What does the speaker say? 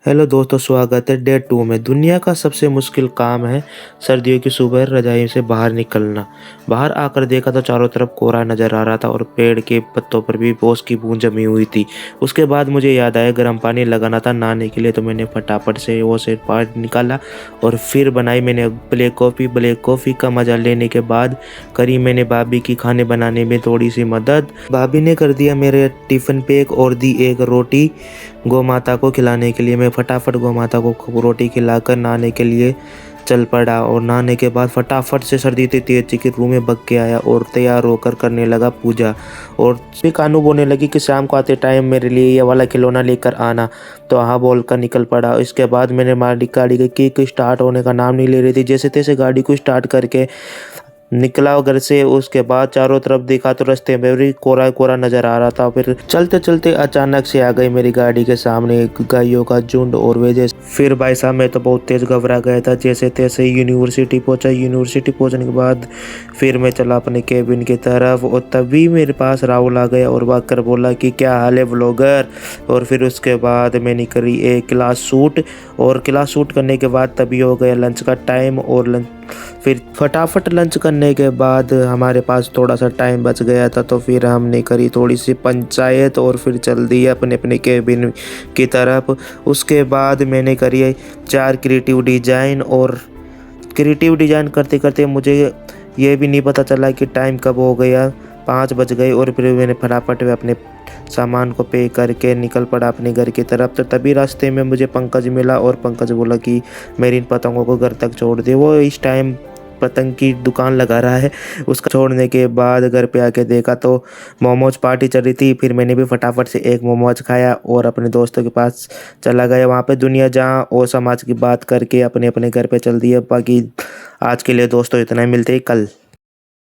Hello दोस्तों, स्वागत है डे 2 में। दुनिया का सबसे मुश्किल काम है सर्दियों की सुबह रजाई से बाहर निकलना। बाहर आकर देखा तो चारों तरफ कोहरा नजर आ रहा था और पेड़ के पत्तों पर भी ओस की बूंद जमी हुई थी। उसके बाद मुझे याद आया गर्म पानी लगाना था नहाने के लिए, तो मैंने फटाफट से वो से पानी निकाला और फिर बनाई मैंने ब्लैक कॉफ़ी। ब्लैक कॉफ़ी का मज़ा लेने के बाद करी मैंने भाभी की खाने बनाने में थोड़ी सी मदद। भाभी ने कर दिया मेरे टिफ़िन पैक और दी एक रोटी गौ माता को खिलाने के लिए। मैं फटाफट गौ माता को रोटी खिलाकर नहाने के लिए चल पड़ा और नहाने के बाद फटाफट से सर्दी इतनी तेज थी कि रूम में भाग के आया और तैयार होकर करने लगा पूजा। और फिर कानू बोलने लगी कि शाम को आते टाइम मेरे लिए ये वाला खिलौना लेकर आना, तो हाँ बोलकर निकल पड़ा। इसके बाद मैंने मालिक गाड़ी की स्टार्ट होने का नाम नहीं ले रही थी, जैसे तैसे गाड़ी को स्टार्ट करके निकला घर से। उसके बाद चारों तरफ देखा तो रास्ते में भी कोहरा कोहरा नजर आ रहा था। फिर चलते चलते अचानक से आ गई मेरी गाड़ी के सामने एक गायों का झुंड और वजह फिर भाई साहब मैं तो बहुत तेज घबरा गया था। जैसे तैसे यूनिवर्सिटी पहुंचा। यूनिवर्सिटी पहुंचने के बाद फिर मैं चला अपने केबिन की तरफ और तभी मेरे पास राहुल आ गया और भाग कर बोला कि क्या हाल है व्लॉगर। और फिर उसके बाद मैंने करी एक क्लास शूट और क्लास शूट करने के बाद तभी हो गया लंच का टाइम। और लंच फिर फटाफट लंच करने के बाद हमारे पास थोड़ा सा टाइम बच गया था, तो फिर हमने करी थोड़ी सी पंचायत और फिर चल दिए अपने अपने केबिन की तरफ। उसके बाद मैंने करी 4 क्रिएटिव डिज़ाइन और क्रिएटिव डिज़ाइन करते करते मुझे ये भी नहीं पता चला कि टाइम कब हो गया, 5 बज गए। और फिर मैंने फटाफट अपने सामान को पे करके निकल पड़ा अपने घर की तरफ। तो तभी रास्ते में मुझे पंकज मिला और पंकज बोला कि मेरी इन पतंगों को घर तक छोड़ दे। वो इस टाइम पतंग की दुकान लगा रहा है। उसका छोड़ने के बाद घर पे आके देखा तो मोमोज पार्टी चल रही थी। फिर मैंने भी फटाफट से एक मोमोज खाया और अपने दोस्तों के पास चला गया। वहाँ पे दुनिया जहाँ और समाज की बात करके अपने अपने घर पे चल दिए। बाकी आज के लिए दोस्तों इतना ही, मिलते ही कल।